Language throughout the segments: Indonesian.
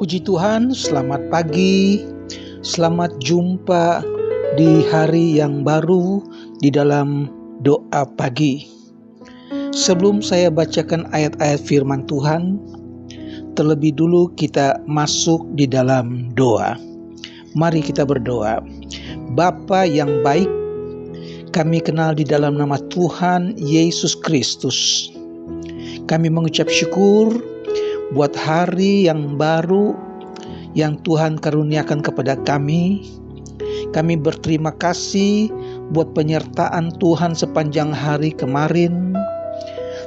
Puji Tuhan, selamat pagi, selamat jumpa di hari yang baru di dalam doa pagi. Sebelum saya bacakan ayat-ayat firman Tuhan, terlebih dulu kita masuk di dalam doa. Mari kita berdoa. Bapa yang baik, kami kenal di dalam nama Tuhan Yesus Kristus. Kami mengucap syukur buat hari yang baru yang Tuhan karuniakan kepada kami. Kami berterima kasih buat penyertaan Tuhan sepanjang hari kemarin.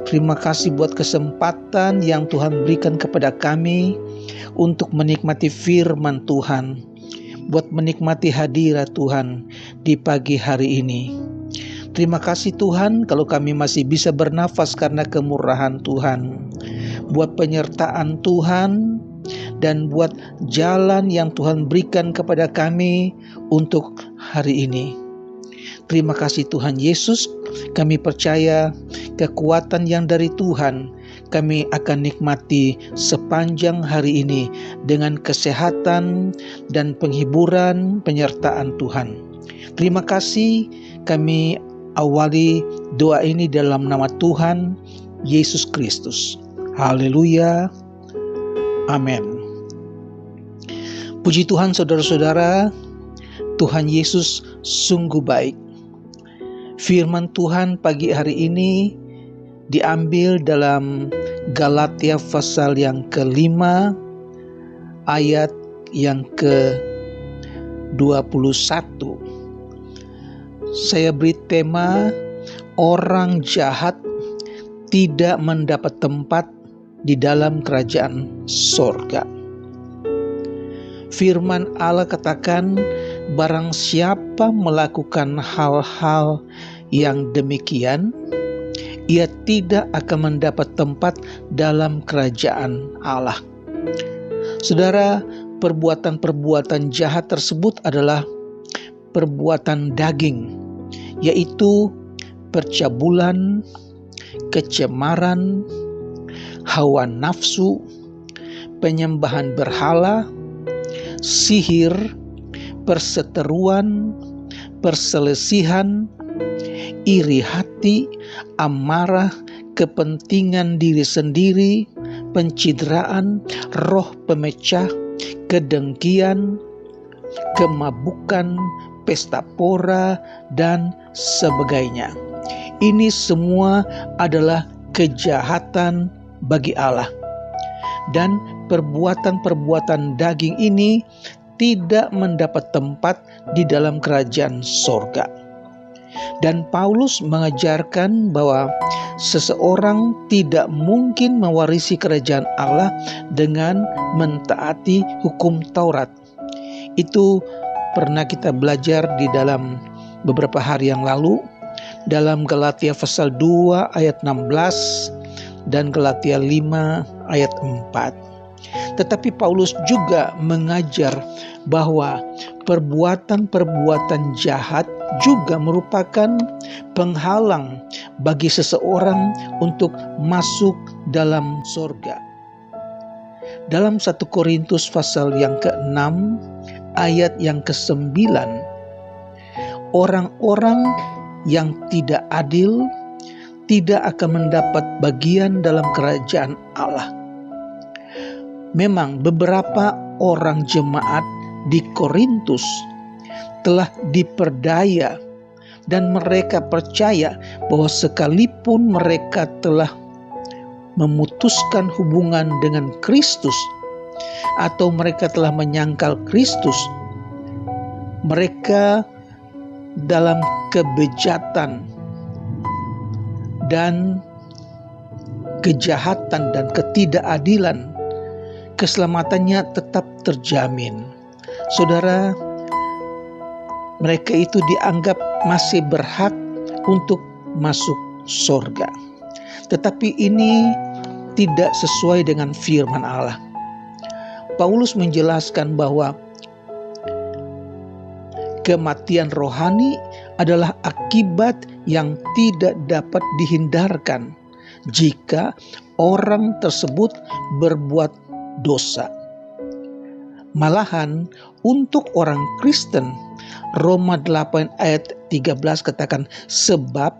Terima kasih buat kesempatan yang Tuhan berikan kepada kami untuk menikmati firman Tuhan, buat menikmati hadirat Tuhan di pagi hari ini. Terima kasih Tuhan kalau kami masih bisa bernafas karena kemurahan Tuhan, buat penyertaan Tuhan, dan buat jalan yang Tuhan berikan kepada kami untuk hari ini. Terima kasih Tuhan Yesus, kami percaya kekuatan yang dari Tuhan kami akan nikmati sepanjang hari ini dengan kesehatan dan penghiburan penyertaan Tuhan. Terima kasih, kami awali doa ini dalam nama Tuhan Yesus Kristus. Haleluya. Amin. Puji Tuhan saudara-saudara, Tuhan Yesus sungguh baik. Firman Tuhan pagi hari ini diambil dalam Galatia pasal yang ke-5 ayat yang ke-21. Saya beri tema orang jahat tidak mendapat tempat di dalam kerajaan sorga. Firman Allah katakan, barang siapa melakukan hal-hal yang demikian, ia tidak akan mendapat tempat dalam kerajaan Allah. Saudara, perbuatan-perbuatan jahat tersebut adalah perbuatan daging, yaitu percabulan, kecemaran, hawa nafsu, penyembahan berhala, sihir, perseteruan, perselisihan, iri hati, amarah, kepentingan diri sendiri, pencitraan, roh pemecah, kedengkian, kemabukan, pesta pora, dan sebagainya. Ini semua adalah kejahatan bagi Allah. Dan perbuatan-perbuatan daging ini tidak mendapat tempat di dalam kerajaan sorga. Dan Paulus mengajarkan bahwa seseorang tidak mungkin mewarisi kerajaan Allah dengan mentaati hukum Taurat. Itu pernah kita belajar di dalam beberapa hari yang lalu dalam Galatia pasal 2 ayat 16 dan Galatia 5 ayat 4. Tetapi Paulus juga mengajar bahwa perbuatan-perbuatan jahat juga merupakan penghalang bagi seseorang untuk masuk dalam sorga. Dalam 1 Korintus pasal yang ke-6 ayat yang ke-9, orang-orang yang tidak adil tidak akan mendapat bagian dalam kerajaan Allah. Memang beberapa orang jemaat di Korintus telah diperdaya dan mereka percaya bahwa sekalipun mereka telah memutuskan hubungan dengan Kristus atau mereka telah menyangkal Kristus, mereka dalam kebejatan dan kejahatan dan ketidakadilan, keselamatannya tetap terjamin. Saudara, mereka itu dianggap masih berhak untuk masuk sorga. Tetapi ini tidak sesuai dengan firman Allah. Paulus menjelaskan bahwa kematian rohani adalah akibat yang tidak dapat dihindarkan jika orang tersebut berbuat dosa. Malahan untuk orang Kristen, Roma 8 ayat 13 katakan, sebab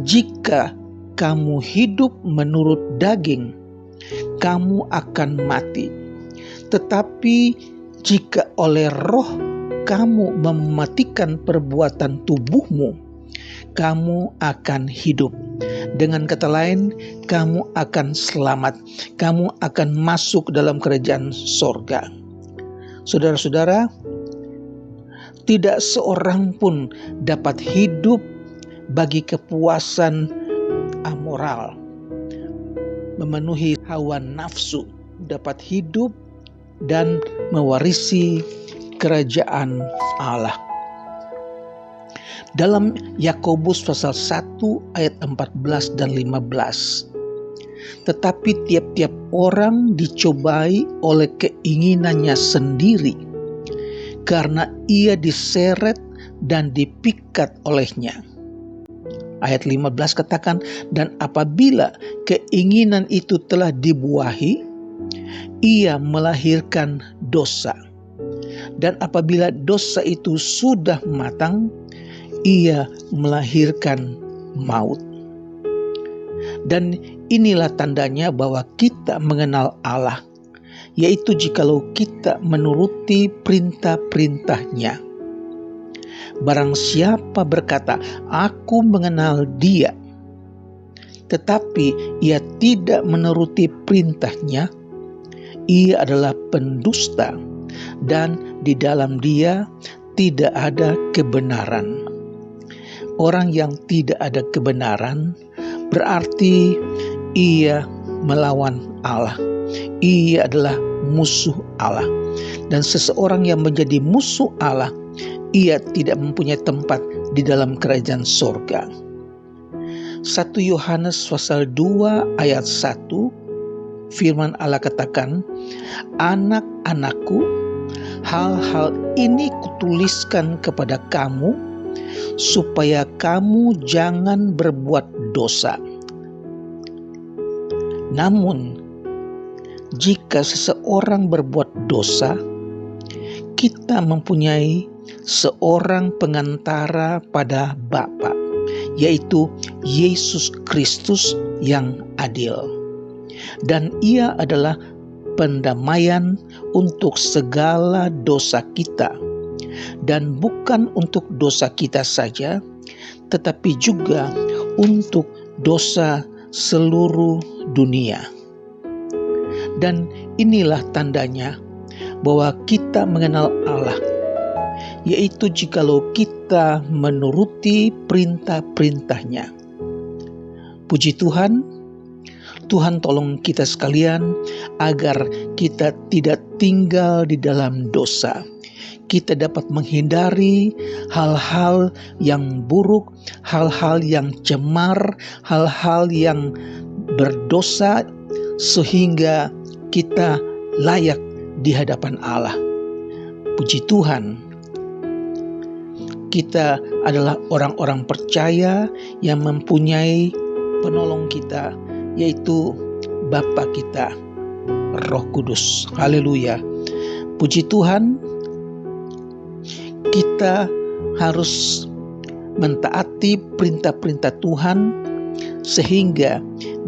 jika kamu hidup menurut daging, kamu akan mati. Tetapi jika oleh Roh kamu mematikan perbuatan tubuhmu, kamu akan hidup. Dengan kata lain, kamu akan selamat. Kamu akan masuk dalam kerajaan sorga. Saudara-saudara, tidak seorang pun dapat hidup bagi kepuasan amoral, memenuhi hawa nafsu, dapat hidup dan mewarisi kerajaan Allah. Dalam Yakobus pasal 1 ayat 14 dan 15. Tetapi tiap-tiap orang dicobai oleh keinginannya sendiri, karena ia diseret dan dipikat olehnya. Ayat 15 katakan, dan apabila keinginan itu telah dibuahi, ia melahirkan dosa. Dan apabila dosa itu sudah matang, ia melahirkan maut. Dan inilah tandanya bahwa kita mengenal Allah, yaitu jikalau kita menuruti perintah-perintahnya. Barang siapa berkata, aku mengenal Dia, tetapi ia tidak menuruti perintahnya, ia adalah pendusta, dan di dalam Dia tidak ada kebenaran. Orang yang tidak ada kebenaran berarti ia melawan Allah. Ia adalah musuh Allah. Dan seseorang yang menjadi musuh Allah, ia tidak mempunyai tempat di dalam kerajaan sorga. 1 Yohanes pasal 2 ayat 1, firman Allah katakan, anak-anakku, hal-hal ini kutuliskan kepada kamu, supaya kamu jangan berbuat dosa. Namun, jika seseorang berbuat dosa, kita mempunyai seorang pengantara pada Bapa, yaitu Yesus Kristus yang adil. Dan ia adalah pendamaian untuk segala dosa kita, dan bukan untuk dosa kita saja, tetapi juga untuk dosa seluruh dunia. Dan inilah tandanya bahwa kita mengenal Allah, yaitu jikalau kita menuruti perintah-perintahnya. Puji Tuhan, Tuhan tolong kita sekalian agar kita tidak tinggal di dalam dosa. Kita dapat menghindari hal-hal yang buruk, hal-hal yang cemar, hal-hal yang berdosa, sehingga kita layak di hadapan Allah. Puji Tuhan, kita adalah orang-orang percaya yang mempunyai penolong kita, yaitu Bapa kita, Roh Kudus. Haleluya. Puji Tuhan, kita harus mentaati perintah-perintah Tuhan sehingga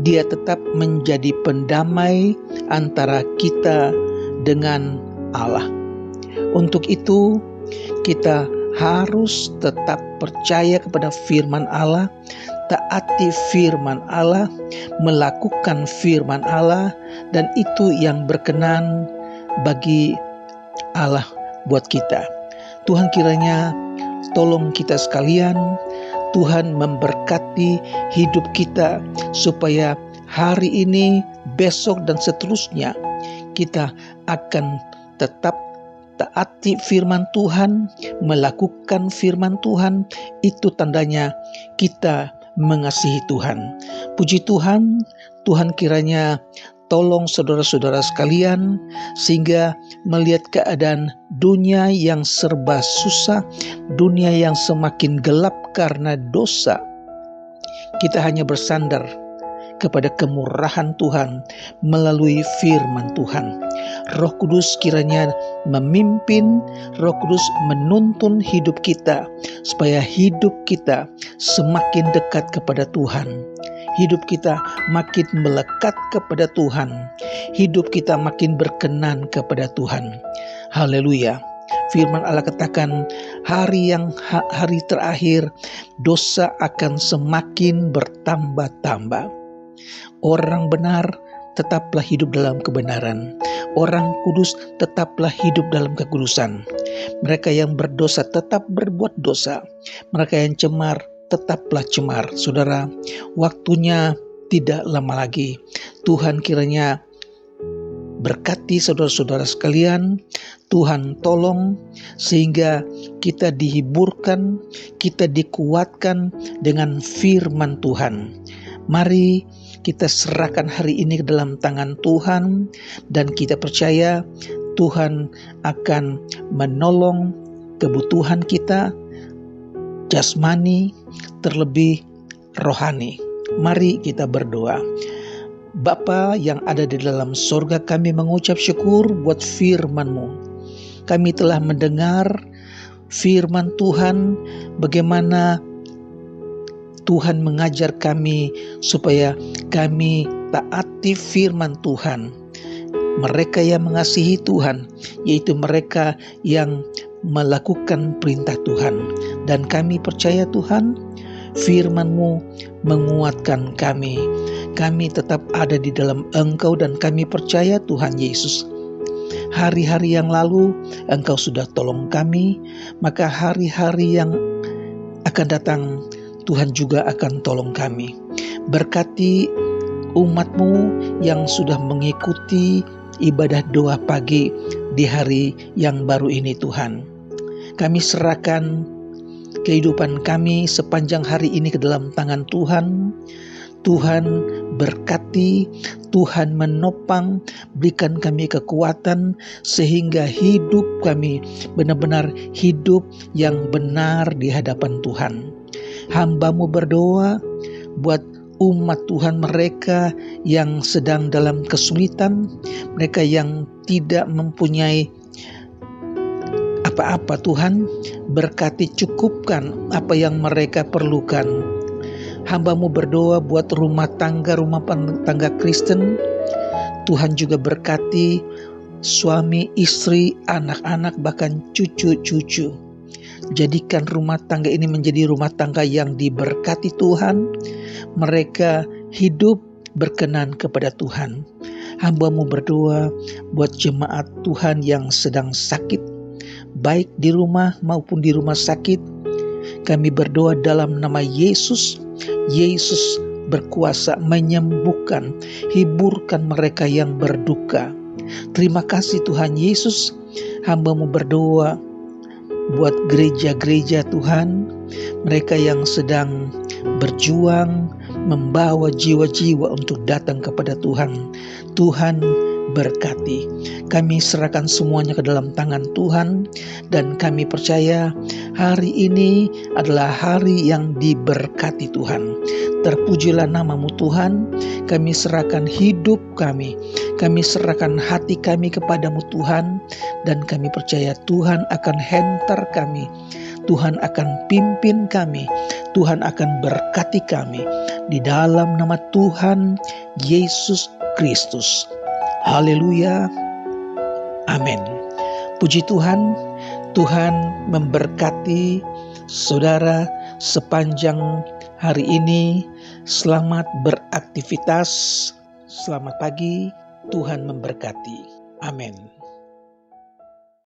Dia tetap menjadi pendamai antara kita dengan Allah. Untuk itu, kita harus tetap percaya kepada firman Allah, taati firman Allah, melakukan firman Allah, dan itu yang berkenan bagi Allah buat kita. Tuhan kiranya tolong kita sekalian, Tuhan memberkati hidup kita supaya hari ini, besok, dan seterusnya kita akan tetap taati firman Tuhan, melakukan firman Tuhan. Itu tandanya kita mengasihi Tuhan. Puji Tuhan, Tuhan kiranya tolong saudara-saudara sekalian sehingga melihat keadaan dunia yang serba susah, dunia yang semakin gelap karena dosa, kita hanya bersandar kepada kemurahan Tuhan melalui firman Tuhan. Roh Kudus kiranya memimpin, Roh Kudus menuntun hidup kita supaya hidup kita semakin dekat kepada Tuhan. Hidup kita makin melekat kepada Tuhan. Hidup kita makin berkenan kepada Tuhan. Haleluya. Firman Allah katakan, hari terakhir dosa akan semakin bertambah-tambah. Orang benar tetaplah hidup dalam kebenaran. Orang kudus tetaplah hidup dalam kekudusan. Mereka yang berdosa tetap berbuat dosa. Mereka yang cemar tetaplah cemar. Saudara, waktunya tidak lama lagi. Tuhan kiranya berkati saudara-saudara sekalian. Tuhan tolong sehingga kita dihiburkan, kita dikuatkan dengan firman Tuhan. Mari kita serahkan hari ini ke dalam tangan Tuhan dan kita percaya Tuhan akan menolong kebutuhan kita jasmani terlebih rohani. Mari kita berdoa. Bapa yang ada di dalam sorga, kami mengucap syukur buat firman-Mu. Kami telah mendengar firman Tuhan, bagaimana Tuhan mengajar kami supaya kami taati firman Tuhan. Mereka yang mengasihi Tuhan, yaitu mereka yang melakukan perintah Tuhan. Dan kami percaya Tuhan, firman-Mu menguatkan kami. Kami tetap ada di dalam Engkau dan kami percaya Tuhan Yesus. Hari-hari yang lalu Engkau sudah tolong kami, maka hari-hari yang akan datang Tuhan juga akan tolong kami. Berkati umat-Mu yang sudah mengikuti ibadah doa pagi di hari yang baru ini Tuhan. Kami serahkan kehidupan kami sepanjang hari ini ke dalam tangan Tuhan. Tuhan berkati, Tuhan menopang, berikan kami kekuatan sehingga hidup kami benar-benar hidup yang benar di hadapan Tuhan. Hamba-Mu berdoa buat umat Tuhan, mereka yang sedang dalam kesulitan, mereka yang tidak mempunyai apa-apa Tuhan, berkati, cukupkan apa yang mereka perlukan. Hamba-Mu berdoa buat rumah tangga Kristen. Tuhan juga berkati suami, istri, anak-anak, bahkan cucu-cucu. Jadikan rumah tangga ini menjadi rumah tangga yang diberkati Tuhan. Mereka hidup berkenan kepada Tuhan. Hamba-Mu berdoa buat jemaat Tuhan yang sedang sakit, baik di rumah maupun di rumah sakit. Kami berdoa dalam nama Yesus. Yesus berkuasa menyembuhkan, hiburkan mereka yang berduka. Terima kasih Tuhan Yesus. Hamba-Mu berdoa buat gereja-gereja Tuhan, mereka yang sedang berjuang membawa jiwa-jiwa untuk datang kepada Tuhan. Tuhan berkati. Kami serahkan semuanya ke dalam tangan Tuhan dan kami percaya hari ini adalah hari yang diberkati Tuhan. Terpujilah nama-Mu Tuhan. Kami serahkan hidup kami serahkan hati kami kepada-Mu Tuhan, dan kami percaya Tuhan akan hantar kami, Tuhan akan pimpin kami, Tuhan akan berkati kami di dalam nama Tuhan Yesus Kristus. Haleluya. Amin. Puji Tuhan. Tuhan memberkati saudara sepanjang hari ini. Selamat beraktivitas. Selamat pagi. Tuhan memberkati. Amin.